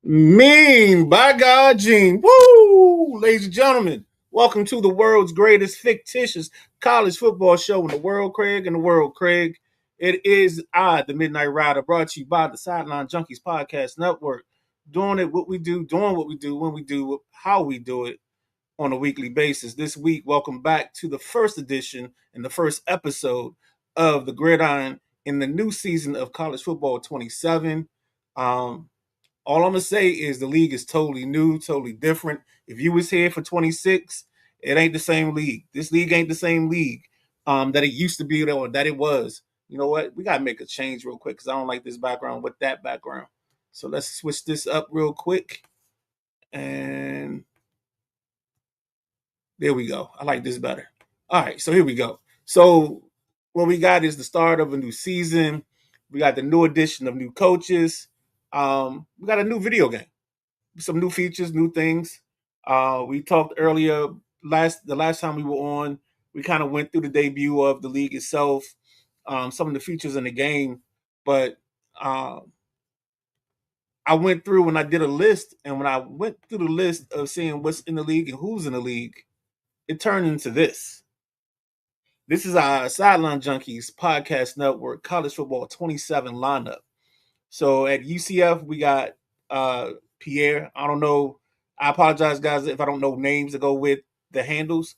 Mean, by God, Gene. Woo! Ladies and gentlemen, welcome to the world's greatest fictitious college football show in the world, Craig. In the world, Craig. It is I, the Midnight Rider, brought to you by the Sideline Junkies Podcast Network. Doing it what we do, doing what we do, when we do, how we do it on a weekly basis. This week, welcome back to the first edition and the first episode of the Gridiron in the new season of college football 27. All I'm gonna say is the league is totally new, totally different. If you was here for 26, it ain't the same league. This league ain't the same league that it used to be or that it was. You know what? We gotta make a change real quick because I don't like this background with that background. So let's switch this up real quick. And there we go. I like this better. All right, so here we go. So what we got is the start of a new season. We got the new addition of new coaches. We got a new video game, some new features, new things. We talked earlier the last time we were on. We kind of went through the debut of the league itself, some of the features in the game, but uh, I went through and I did a list, and when I went through the list of seeing what's in the league and who's in the league, it turned into this. This is our Sideline Junkies podcast network college football 27 lineup. So at UCF, we got Pierre. I don't know. I apologize, guys, if I don't know names to go with the handles.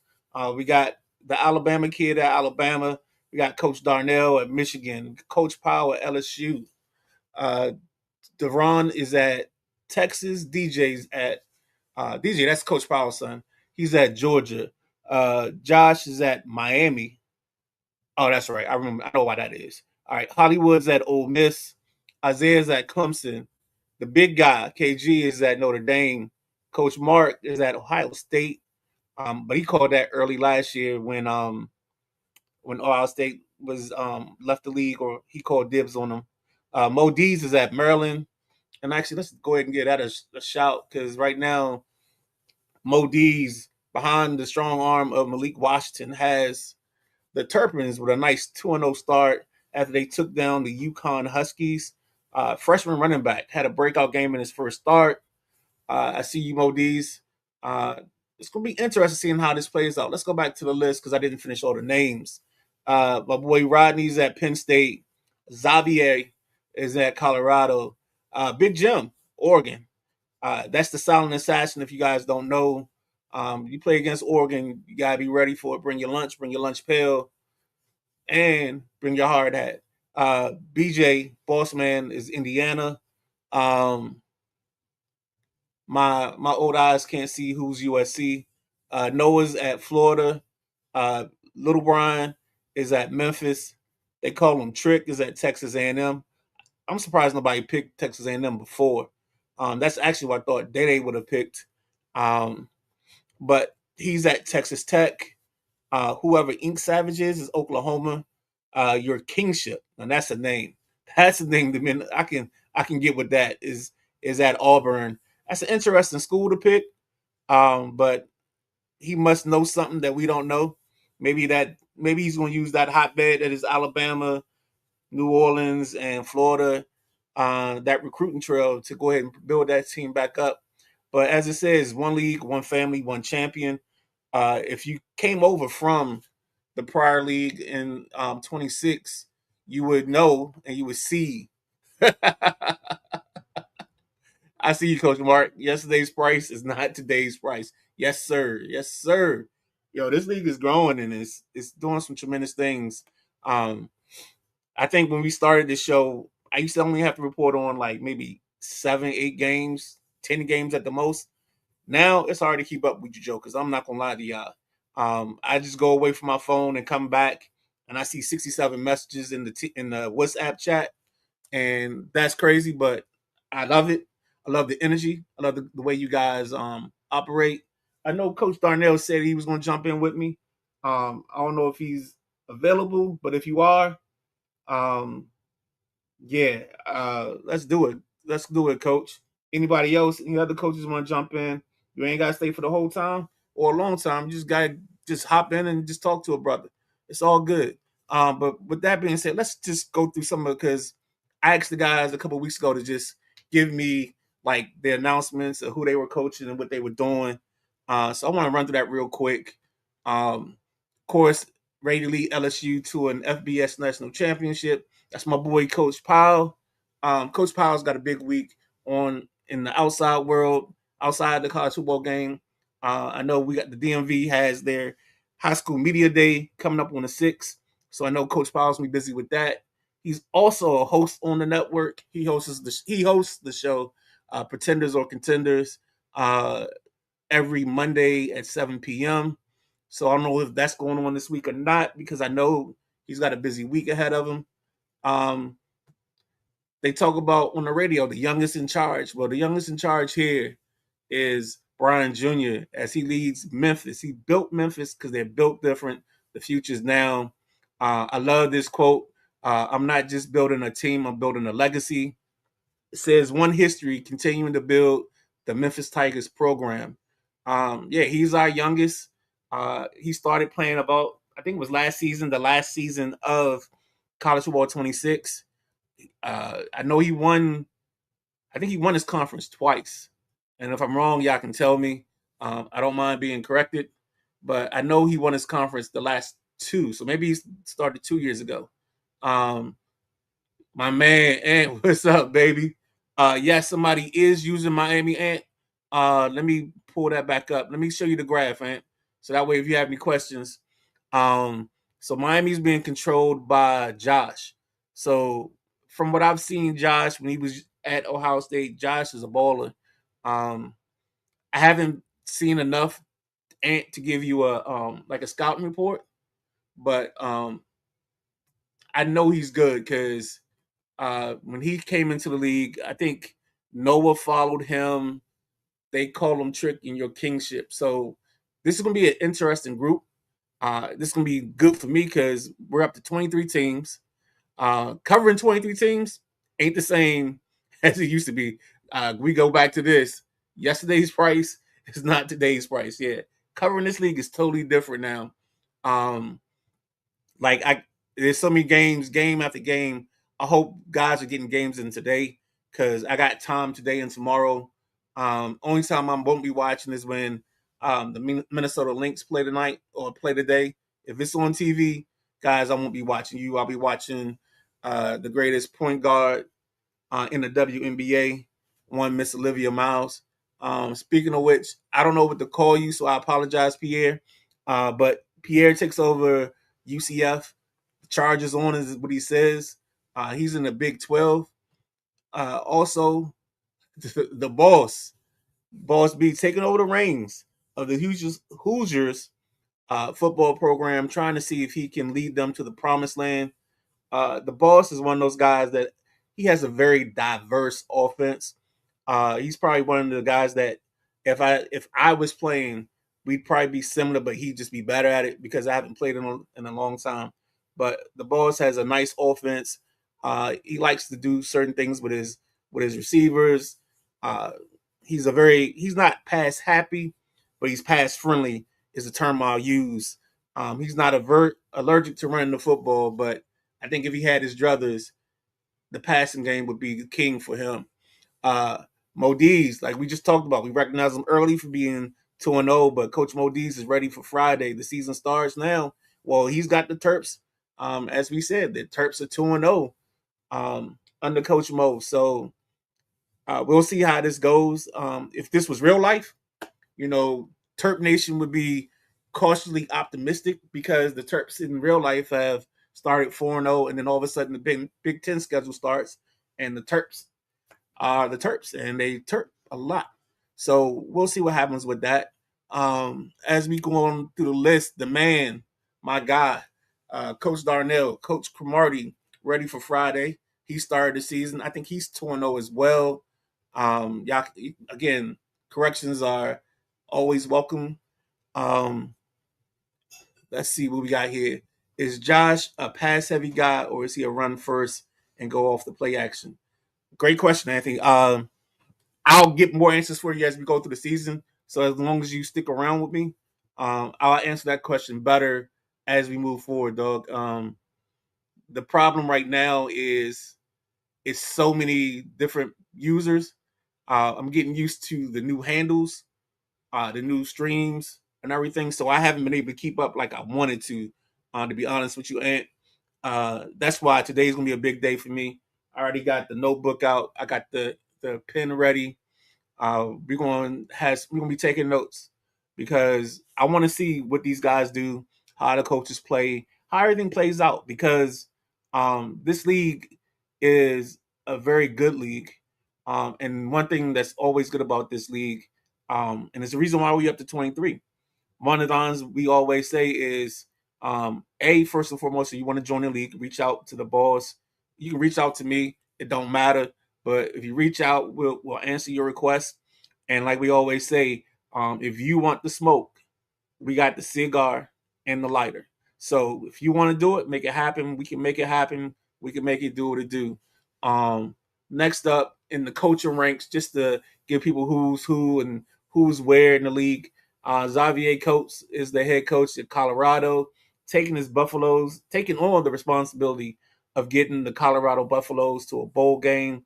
We got the Alabama kid at Alabama. We got Coach Darnell at Michigan. Coach Powell at LSU. Uh, Deron is at Texas. DJ's at DJ. That's Coach Powell's son. He's at Georgia. Josh is at Miami. Oh, that's right. I remember. I know why that is. All right. Hollywood's at Ole Miss. Isaiah's at Clemson. The big guy, KG, is at Notre Dame. Coach Mark is at Ohio State. But he called that early last year when Ohio State was left the league, or he called dibs on them. Mo Dees is at Maryland. And actually, let's go ahead and give that a shout because right now, Mo Dees, behind the strong arm of Malik Washington, has the Terrapins with a nice 2-0 start after they took down the Yukon Huskies. Freshman running back had a breakout game in his first start. I see you, Modis. It's going to be interesting seeing how this plays out. Let's go back to the list because I didn't finish all the names. My boy Rodney's at Penn State. Xavier is at Colorado. Big Jim, Oregon. That's the silent assassin. If you guys don't know, you play against Oregon, you gotta be ready for it. Bring your lunch pail, and bring your hard hat. BJ Bossman is Indiana. Um, my old eyes can't see who's USC. Noah's at Florida. Little Brian is at Memphis. They call him Trick is at Texas A&M. I'm surprised nobody picked Texas A&M before. That's actually what I thought Day would have picked. But he's at Texas Tech. Whoever Ink Savage is Oklahoma. Your Kingship, and that's a name. That's a name. I can get with that. Is at Auburn. That's an interesting school to pick. But he must know something that we don't know. Maybe he's going to use that hotbed that is Alabama, New Orleans, and Florida. That recruiting trail to go ahead and build that team back up. But as it says, one league, one family, one champion. If you came over from the prior league in 26, you would know and you would see. I see you, Coach Mark. Yesterday's price is not today's price. Yes, sir. Yes, sir. Yo, this league is growing and it's doing some tremendous things. Um, I think when we started this show, I used to only have to report on like maybe 7, 8 games, 10 games at the most. Now it's hard to keep up with you, Joe, because I'm not gonna lie to y'all. I just go away from my phone and come back, and I see 67 messages in the WhatsApp chat, and that's crazy. But I love it. I love the energy. I love the way you guys operate. I know Coach Darnell said he was going to jump in with me. I don't know if he's available, but if you are, um, yeah, let's do it. Let's do it, Coach. Anybody else? Any other coaches want to jump in? You ain't got to stay for the whole time or a long time. You just got to just hop in and just talk to a brother. It's all good. But with that being said, let's just go through some of it because I asked the guys a couple of weeks ago to just give me like the announcements of who they were coaching and what they were doing. So I want to run through that real quick. Of course, ready to lead LSU to an FBS national championship. That's my boy, Coach Powell. Coach Powell's got a big week on in the outside world, outside the college football game. I know we got the DMV has their high school media day coming up on the 6th. So I know Coach Powell's gonna be busy with that. He's also a host on the network. He hosts the show Pretenders or Contenders every Monday at 7 p.m. So I don't know if that's going on this week or not because I know he's got a busy week ahead of him. Um, they talk about on the radio the youngest in charge. Well, the youngest in charge here is Brian Jr. as he leads Memphis. He built Memphis because they're built different. The future's now. I love this quote. I'm not just building a team, I'm building a legacy. It says one history continuing to build the Memphis Tigers program. Yeah, he's our youngest. He started playing about, I think it was last season, the last season of College Football 26. I know he won, I think he won his conference twice. And if I'm wrong, y'all can tell me. I don't mind being corrected, but I know he won his conference the last two. So maybe he started 2 years ago. Um, my man Ant, what's up, baby? Yes, somebody is using Miami Ant. Let me pull that back up. Let me show you the graph, Ant. So that way, if you have any questions, um, so Miami's being controlled by Josh. So from what I've seen, Josh when he was at Ohio State, Josh is a baller. Um, I haven't seen enough Ant to give you a like a scouting report, but I know he's good because when he came into the league, I think Noah followed him. They call him Trick in Your Kingship. So this is going to be an interesting group. This is going to be good for me because we're up to 23 teams. Covering 23 teams ain't the same as it used to be. We go back to this. Yesterday's price is not today's price. Yeah. Covering this league is totally different now. Um, like I there's so many games, game after game. I hope guys are getting games in today because I got time today and tomorrow. Only time I won't be watching is when the Minnesota Lynx play tonight or play today. If it's on TV, guys, I won't be watching you. I'll be watching the greatest point guard in the WNBA, one Miss Olivia Miles. Speaking of which, I don't know what to call you, so I apologize, Pierre. But Pierre takes over UCF. The Chargers on is what he says. He's in the Big 12. Also, the Boss B, taking over the reins of the Hoosiers football program, trying to see if he can lead them to the promised land. The Boss is one of those guys that he has a very diverse offense. He's probably one of the guys that if I was playing, we'd probably be similar, but he'd just be better at it because I haven't played in a long time. But the Boss has a nice offense. He likes to do certain things with his receivers. Uh, he's not pass happy, but he's pass friendly is the term I'll use. He's not allergic to running the football, but I think if he had his druthers, the passing game would be king for him. Uh, Modiz, like we just talked about, we recognize him early for being 2-0, but Coach Modiz is ready for Friday. The season starts now. Well, he's got the Terps. As we said, the Terps are 2-0 under Coach Mo. So we'll see how this goes. If this was real life, you know, Terp Nation would be cautiously optimistic because the Terps in real life have started 4-0, and then all of a sudden the Big Ten schedule starts, and the Terps are the Terps, and they terp a lot. So we'll see what happens with that. As we go on through the list, the man, my guy, Coach Darnell, Coach Cromartie, ready for Friday. He started the season. I think he's 2-0 as well. Y'all, again, corrections are always welcome. Um, let's see what we got here. Is Josh a pass heavy guy or is he a run first and go off the play action? Great question, Anthony. I'll get more answers for you as we go through the season. So as long as you stick around with me, I'll answer that question better as we move forward, dog. The problem right now is it's so many different users. I'm getting used to the new handles, the new streams and everything. So I haven't been able to keep up like I wanted to be honest with you. And that's why today's gonna be a big day for me. I already got the notebook out. I got the pen ready. We're gonna be taking notes because I want to see what these guys do, how the coaches play, how everything plays out. Because this league is a very good league, and one thing that's always good about this league, and it's the reason why we up to 23. One of the things we always say is, first and foremost, if you want to join the league, reach out to the boss. You can reach out to me. It don't matter. But if you reach out, we'll answer your request. And like we always say, if you want the smoke, we got the cigar and the lighter. So if you want to do it, make it happen. We can make it happen. We can make it do what it do. Um, Next up in the coaching ranks, just to give people who's who and who's where in the league. Xavier Coates is the head coach at Colorado, taking on the responsibility of getting the Colorado Buffaloes to a bowl game.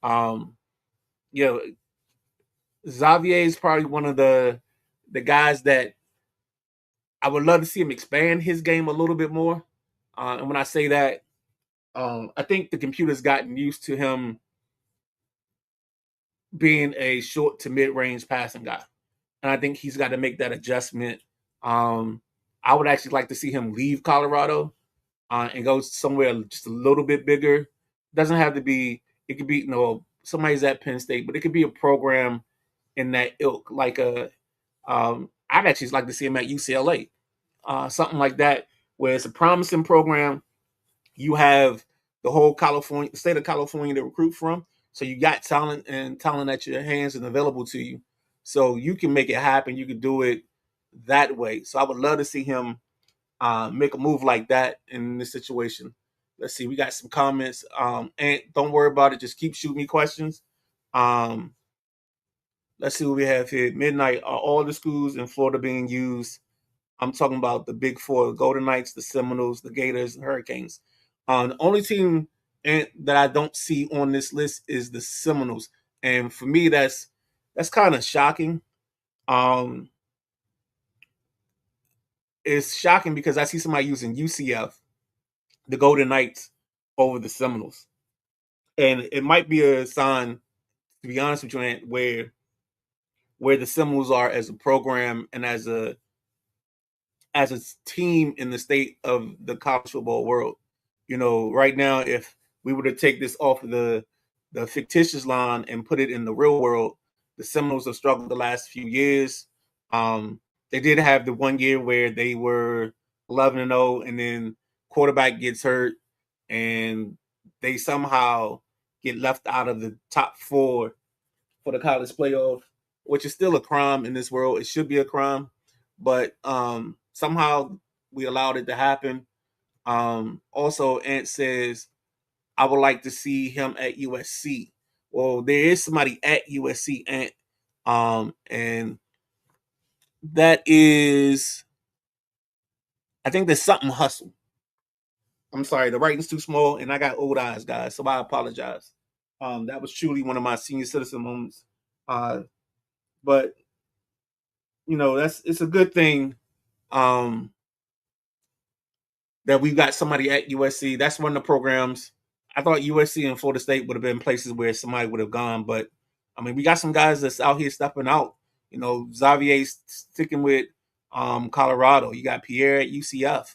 Um, you know, Xavier is probably one of the guys that I would love to see him expand his game a little bit more. And when I say that, I think the computer's gotten used to him being a short to mid range passing guy. And I think he's got to make that adjustment. I would actually like to see him leave Colorado and go somewhere just a little bit bigger. Doesn't have to be, it could be, somebody's at Penn State, but it could be a program in that ilk, like I'd actually like to see him at UCLA, something like that, where it's a promising program. You have the whole California, the state of California to recruit from. So you got talent at your hands and available to you. So you can make it happen. You can do it that way. So I would love to see him make a move like that in this situation. Let's see. We got some comments. And don't worry about it. Just keep shooting me questions. Um, let's see what we have here. Midnight. Are all the schools in Florida being used? I'm talking about the big four: the Golden Knights, the Seminoles, the Gators, the Hurricanes. The only team that I don't see on this list is the Seminoles, and for me, that's kind of shocking. Um, it's shocking because I see somebody using UCF, the Golden Knights, over the Seminoles, and it might be a sign, to be honest with you, Ant, where the Seminoles are as a program and as a team in the state of the college football world. Right now, if we were to take this off of the fictitious line and put it in the real world, the Seminoles have struggled the last few years. They did have the one year where they were 11-0, and then quarterback gets hurt, and they somehow get left out of the top four for the college playoff, which is still a crime in this world. It should be a crime, but somehow we allowed it to happen. Also, Ant says, I would like to see him at USC. Well, there is somebody at USC, Ant, and that is, I think there's something hustle. I'm sorry, the writing's too small, and I got old eyes, guys, so I apologize. That was truly one of my senior citizen moments. But it's a good thing um, that we've got somebody at USC. That's one of the programs. I thought USC and Florida State would have been places where somebody would have gone, but I mean, we got some guys that's out here stepping out. Xavier's sticking with Colorado. You got Pierre at UCF.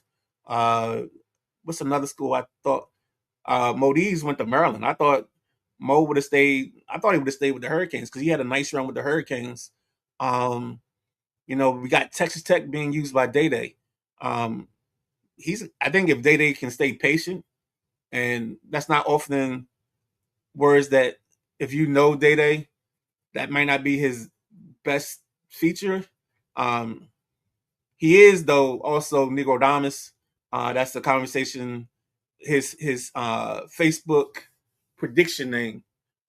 What's another school? I thought Modiz went to Maryland. I thought Mo would have stayed. I thought he would have stayed with the Hurricanes because he had a nice run with the Hurricanes. Um, we got Texas Tech being used by Day Day. I think if Day Day can stay patient, and that's not often words that if you know Day Day, that might not be his best feature. Um, he is though also Negro Damas. That's the conversation. His Facebook prediction name.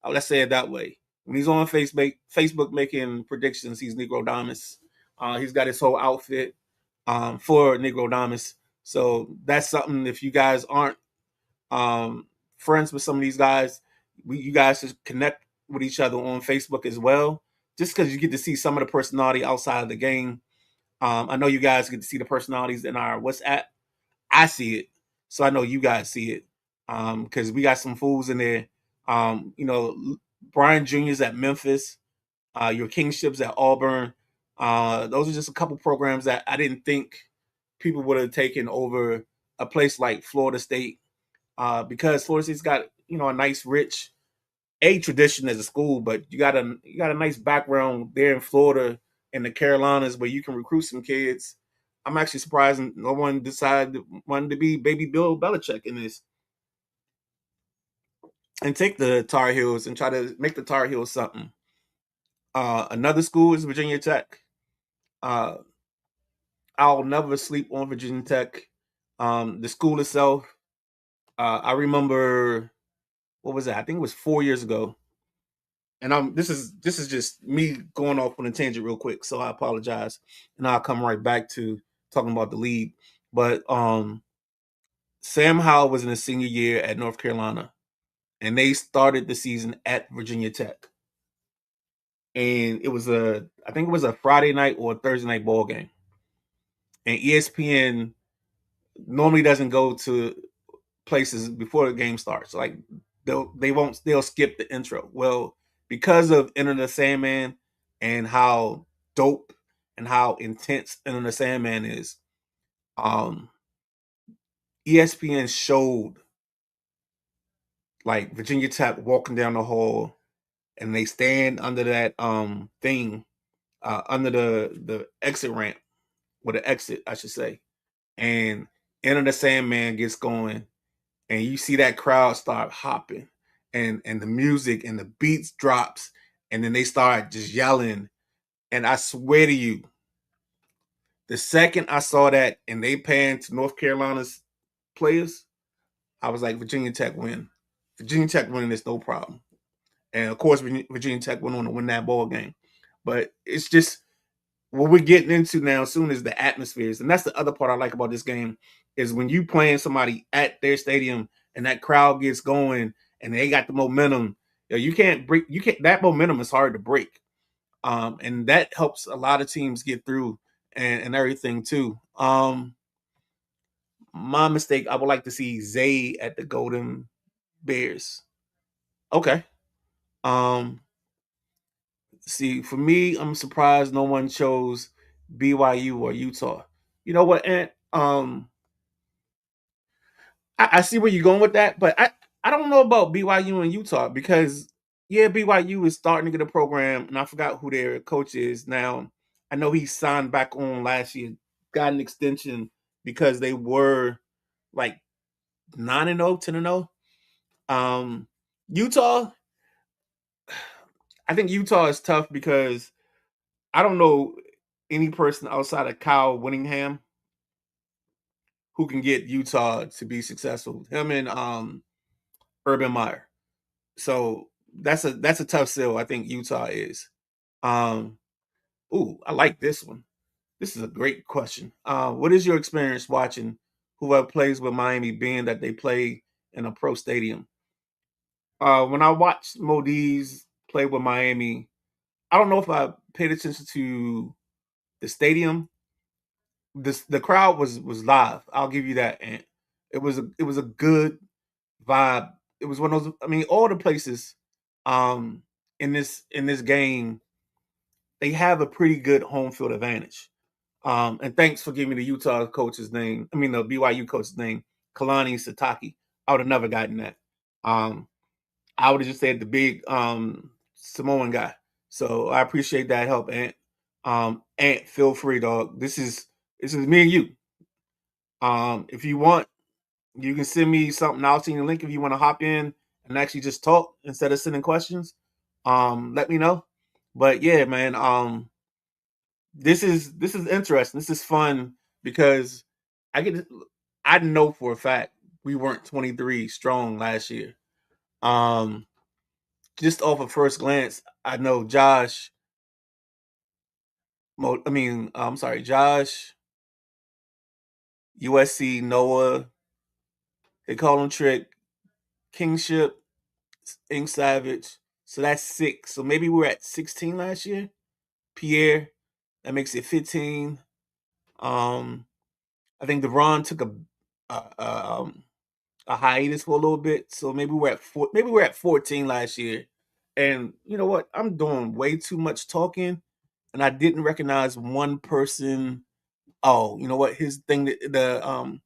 Let's say it that way. When he's on Facebook making predictions, he's Negro Damas. He's got his whole outfit for Negro Damas. So that's something. If you guys aren't friends with some of these guys, you guys should connect with each other on Facebook as well, just because you get to see some of the personality outside of the game. I know you guys get to see the personalities in our WhatsApp. I see it, so I know you guys see it, because we got some fools in there. You know, Brian Jr.'s at Memphis, your Kingships at Auburn. Those are just a couple programs that I didn't think people would have taken over a place like Florida State, because Florida State's got, you know, a nice, rich a tradition as a school, but you got a nice background there in Florida and the Carolinas where you can recruit some kids. I'm actually surprised no one decided wanted to be baby Bill Belichick in this and take the Tar Heels and try to make the Tar Heels something. Another school is Virginia Tech. Uh, I'll never sleep on Virginia Tech. The school itself, I remember, what was that? I think it was 4 years ago. And this is just me going off on a tangent real quick, so I apologize, and I'll come right back to talking about the league. But Sam Howell was in his senior year at North Carolina, and they started the season at Virginia Tech, and I think it was a Friday night or a Thursday night ball game, and ESPN normally doesn't go to places before the game starts. Like they'll skip the intro. Well, because of Enter the Sandman and how dope and how intense Enter the Sandman is, um, ESPN showed like Virginia Tech walking down the hall, and they stand under that thing, under the exit ramp, or the exit, I should say, and Enter the Sandman gets going, and you see that crowd start hopping, and the music and the beats drops, and then they start just yelling. And I swear to you, the second I saw that and they panned to North Carolina's players, I was like, Virginia Tech win. Virginia Tech winning is no problem. And of course, Virginia Tech went on to win that ball game. But it's just what we're getting into now soon is the atmospheres. And that's the other part I like about this game is when you playing somebody at their stadium and that crowd gets going and they got the momentum. You can't break, you can't, that momentum is hard to break. And that helps a lot of teams get through, and everything too. My mistake, I would like to see Zay at the Golden Bears. Okay. Um, See, for me, I'm surprised no one chose BYU or Utah. You know what, Ant? I see where you're going with that, but I don't know about BYU and Utah because yeah, BYU is starting to get a program, and I forgot who their coach is now. I know he signed back on last year, got an extension because they were like 9-0, 10-0. Utah, I think Utah is tough because I don't know any person outside of Kyle Winningham who can get Utah to be successful. Him and Urban Meyer. So that's a tough sell. I think Utah is. Um, ooh, I like this one. This is a great question. What is your experience watching whoever plays with Miami, being that they play in a pro stadium? When I watched Modiz play with Miami, I don't know if I paid attention to the stadium. The crowd was live. I'll give you that. And it was a good vibe. It was one of those. I mean, all the places um, in this game, they have a pretty good home field advantage. And thanks for giving me the Utah coach's name. I mean, the BYU coach's name, Kalani Sataki. I would have never gotten that. Um, I would have just said the big Samoan guy. So I appreciate that help, Ant. Ant, feel free, dog. This is me and you. If you want, you can send me something. I'll send you a link if you want to hop in and actually just talk instead of sending questions. Let me know. But yeah, man. This is interesting. This is fun because I get I know for a fact we weren't 23 strong last year. Um, just off of first glance, I know Josh. I'm sorry, Josh, USC, Noah. They call him Trick, Kingship, Ink Savage, So that's 6. So maybe we're at 16 last year. Pierre, that makes it 15. I think DeRon took a, a, um, a hiatus for a little bit, so maybe we're at maybe we're at 14 last year. And you know what? I'm doing way too much talking, and I didn't recognize one person. Oh, you know what? His thing, the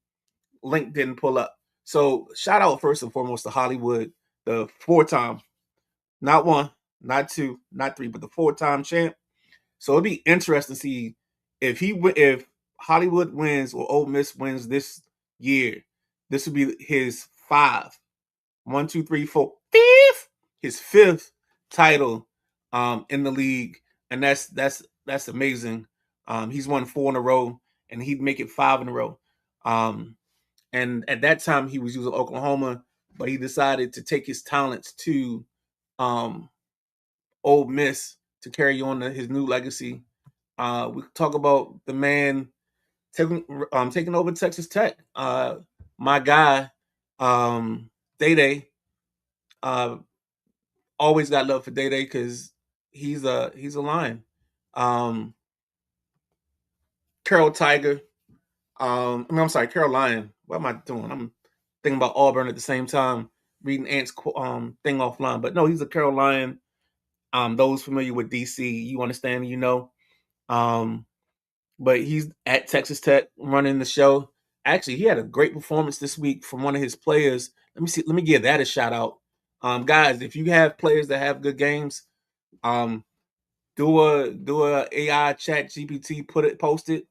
link didn't pull up. So shout out first and foremost to Hollywood, the 4-time, not one, not two, not three, but the 4-time champ. So it'd be interesting to see if Hollywood wins or Ole Miss wins this year. This would be his 5, 1, 2, 3, 4, fifth, his 5th title in the league, and that's amazing. He's won 4 in a row, and he'd make it 5 in a row. And at that time, he was using Oklahoma, but he decided to take his talents to um, Ole Miss to carry on his new legacy. We talk about the man taking over Texas Tech. My guy, Day Day, always got love for Day Day because he's a lion. Um, Carol Tiger. I'm sorry, Carol Lion. What am I doing? I'm thinking about Auburn at the same time, reading Ant's thing offline. But no, he's a Carol Lion. Those familiar with DC, you understand, you know. Um, but he's at Texas Tech running the show. Actually, he had a great performance this week from one of his players. Let me see. Let me give that a shout out. Guys, if you have players that have good games, um, do a AI chat GPT, post it,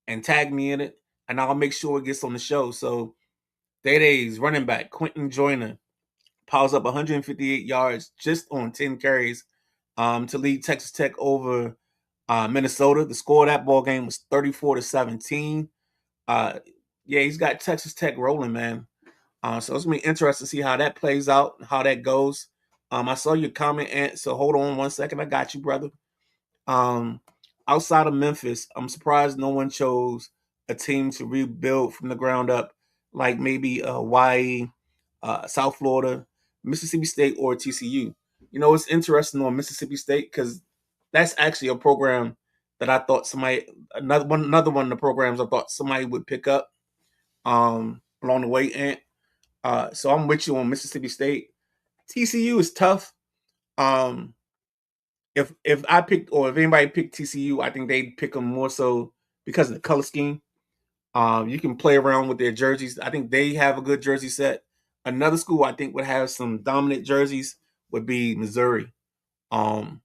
and tag me in it, and I'll make sure it gets on the show. So Day Day's running back Quentin Joyner piles up 158 yards just on 10 carries to lead Texas Tech over Minnesota. The score of that ball game was 34-17. Uh, yeah, he's got Texas Tech rolling, man. So it's gonna be interesting to see how that plays out, how that goes. I saw your comment, Ant. So hold on one second. I got you, brother. Um, Outside of Memphis, I'm surprised no one chose a team to rebuild from the ground up, like maybe Hawaii, South Florida, Mississippi State, or TCU. You know, it's interesting on Mississippi State because that's actually a program that I thought another one of the programs I thought somebody would pick up along the way. And so I'm with you on Mississippi State. TCU is tough. Um, if I picked or if anybody picked TCU, I think they'd pick them more so because of the color scheme. You can play around with their jerseys. I think they have a good jersey set. Another school I think would have some dominant jerseys would be Missouri. Um,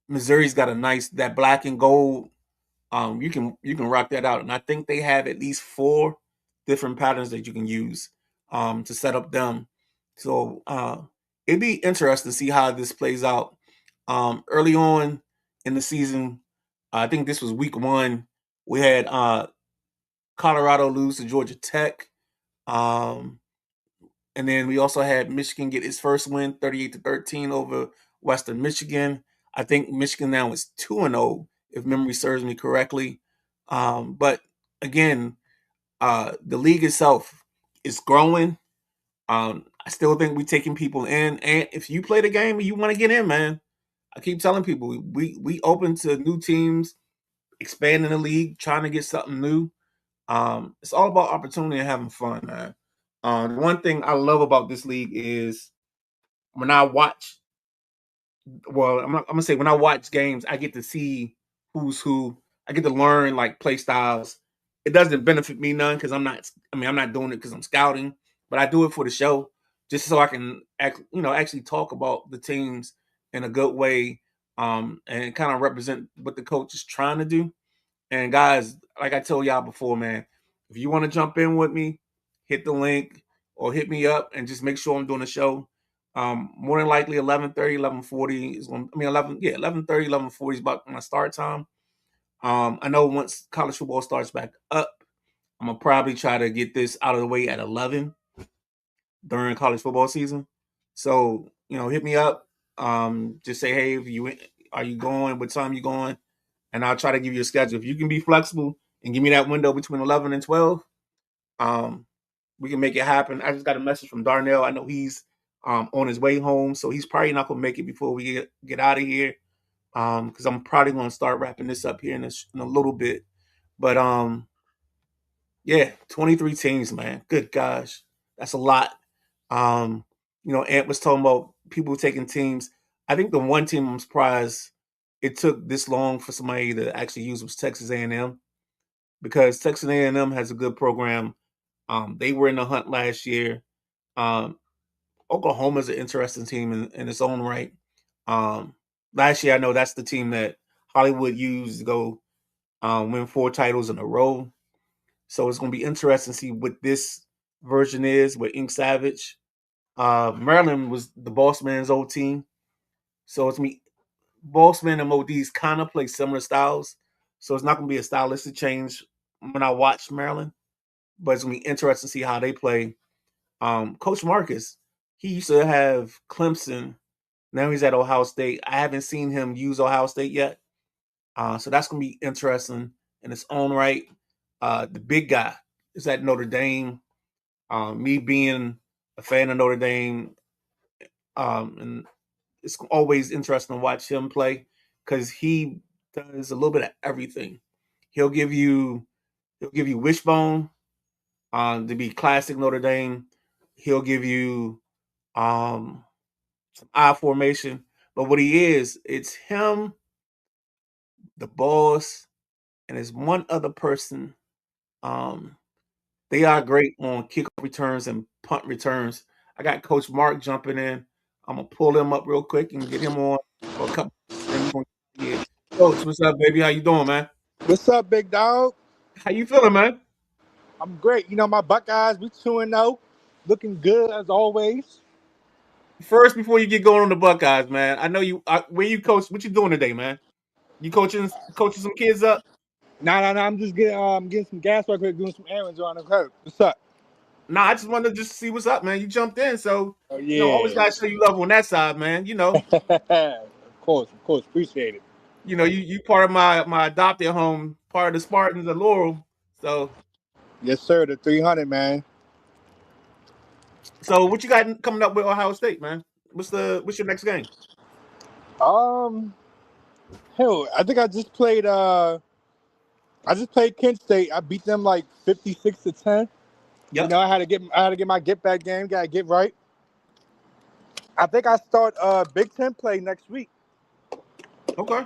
Missouri's got a nice that black and gold. You can rock that out, and I think they have at least 4 different patterns that you can use to set up them. So it'd be interesting to see how this plays out. Early on in the season, I think this was week 1. We had Colorado lose to Georgia Tech. Um, and then we also had Michigan get its first win, 38-13 over Western Michigan. I think Michigan now is 2-0, if memory serves me correctly. But again, the league itself is growing. I still think we're taking people in, and if you play the game and you want to get in, man, I keep telling people we open to new teams, expanding the league, trying to get something new. It's all about opportunity and having fun, man. The one thing I love about this league is when I watch. Well, I'm gonna say when I watch games, I get to see who's who. I get to learn like play styles. It doesn't benefit me none because I'm not. I mean, I'm not doing it because I'm scouting, but I do it for the show, just so I can actually talk about the teams in a good way, and kind of represent what the coach is trying to do. And guys, like I told y'all before, man, if you want to jump in with me, hit the link or hit me up and just make sure I'm doing a show. More than likely 11:30, 11:40 is when I mean 11:30, 11:40 is about my start time. I know once college football starts back up, I'm gonna probably try to get this out of the way at 11 during college football season. So, hit me up. Just say, hey, if you are you going, what time you going? And I'll try to give you a schedule. If you can be flexible and give me that window between 11 and 12, um, we can make it happen. I just got a message from Darnell. I know he's on his way home, so he's probably not gonna make it before we get out of here. Because I'm probably gonna start wrapping this up here in a little bit. But yeah, 23 teams, man. Good gosh, that's a lot. Um, Ant was talking about people taking teams. I think the one team I'm surprised it took this long for somebody to actually use was Texas A&M, because Texas A&M has a good program. They were in the hunt last year. Um, Oklahoma's an interesting team in its own right. Um, Last year, I know that's the team that Hollywood used to go win 4 titles in a row. So it's going to be interesting to see what this version is with Ink Savage. Maryland was the Boss Man's old team. So it's me. Boss Man and Mod's kind of play similar styles. So it's not going to be a stylistic change when I watch Maryland. But it's going to be interesting to see how they play. Coach Marcus, he used to have Clemson. Now he's at Ohio State. I haven't seen him use Ohio State yet. So that's going to be interesting in its own right. The big guy is at Notre Dame. Me being a fan of Notre Dame, and it's always interesting to watch him play because he does a little bit of everything. He'll give you wishbone to be classic Notre Dame. He'll give you some I formation, but what he is, it's him, the boss, and there's one other person. Um, they are great on kickoff returns and punt returns. I got Coach Mark jumping in. I'm gonna pull him up real quick and get him on for a couple. Then we're gonna get Coach. What's up, baby? How you doing, man? What's up, big dog? How you feeling, man? I'm great. You know, my Buckeyes, we 2-0. Looking good as always. First, before you get going on the Buckeyes, man, I know you. Where you coach? What you doing today, man? You coaching some kids up? Nah. I'm just getting some gas real quick, doing some errands around the curb. What's up? Nah, I just wanted to just see what's up, man. You jumped in, so Oh, always yeah. gotta show you love on that side, man. Of course. Appreciate it. You part of my adopted home, part of the Spartans of Laurel. So Yes, sir. The 300, man. what you got coming up with Ohio State, man? What's your next game? Um, hell, I think I just played Kent State. I beat them like 56-10. You Yep. know, I had to get my get back game. Got to get right. I think I start Big Ten play next week. Okay.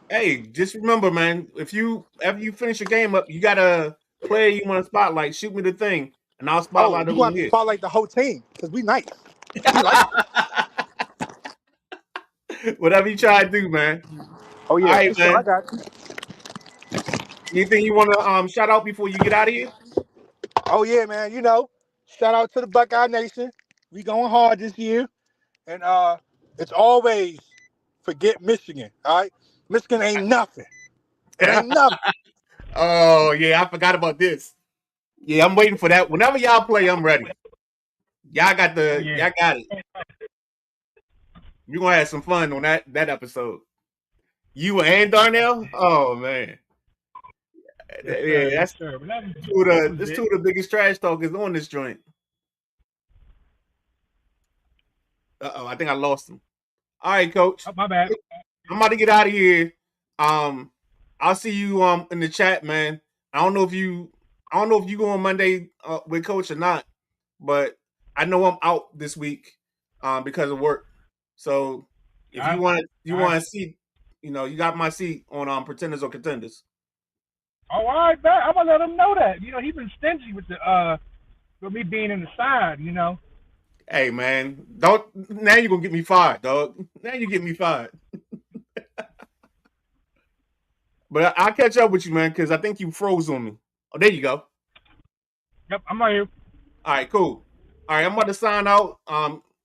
Hey, just remember, man, if you after you finish your game up, you got a player you want to spotlight, shoot me the thing, and I'll Oh, spotlight it you on want to here. spotlight the whole team because we nice. We like it. Whatever you try to do, man. Oh All yeah, right, for sure. I man. got you. Anything you want to shout out before you get out of here? Oh yeah, man. You know, shout out to the Buckeye Nation. We going hard this year, and it's always forget Michigan. All right, Michigan ain't nothing. It ain't nothing. Oh yeah, I forgot about this. Yeah, I'm waiting for that. Whenever y'all play, I'm ready. Oh yeah. Y'all got it. We're gonna have some fun on that episode. You and Darnell? Oh man. Yes Yeah, sir. Yes sir. But that was that's two it. of the biggest trash talkers on this joint. I think I lost him. All right, coach. Oh, my bad. I'm about to get out of here. Um, I'll see you in the chat, man. I don't know if you I don't know if you go on Monday with coach or not, but I know I'm out this week because of work. So if I, you I, want to see, you got my seat on Pretenders or Contenders. oh, all right, bet. I'm gonna let him know that. You know, he been stingy with the with me being in the side. You know. Hey man, don't now you're gonna get me fired, dog. Now you get me fired. But I'll catch up with you, man, because I think you froze on me. Oh, there you go. Yep, I'm right here. All right, cool. All right, I'm about to sign out.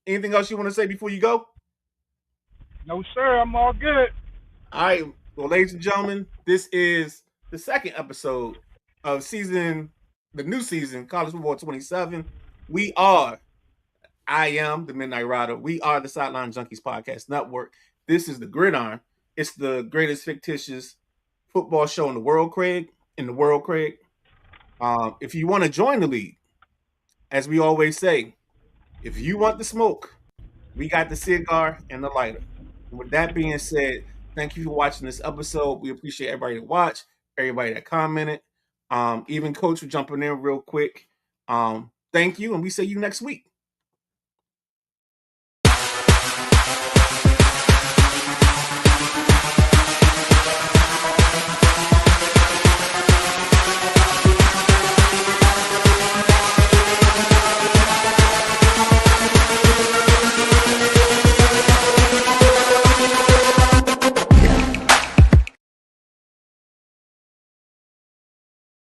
Anything else you want to say before you go? No sir, I'm all good. All right. Well, ladies and gentlemen, this is the second episode of the new season, College Football 27. We are, I am the Midnight Rider. We are the Sideline Junkies Podcast Network. This is the Gridiron. It's the greatest fictitious football show in the world, Craig. If you want to join the league, as we always say, If you want the smoke, we got the cigar and the lighter. And with that being said, thank you for watching this episode. We appreciate everybody that watched, everybody that commented, even Coach for jumping in real quick. Thank you, and we see you next week.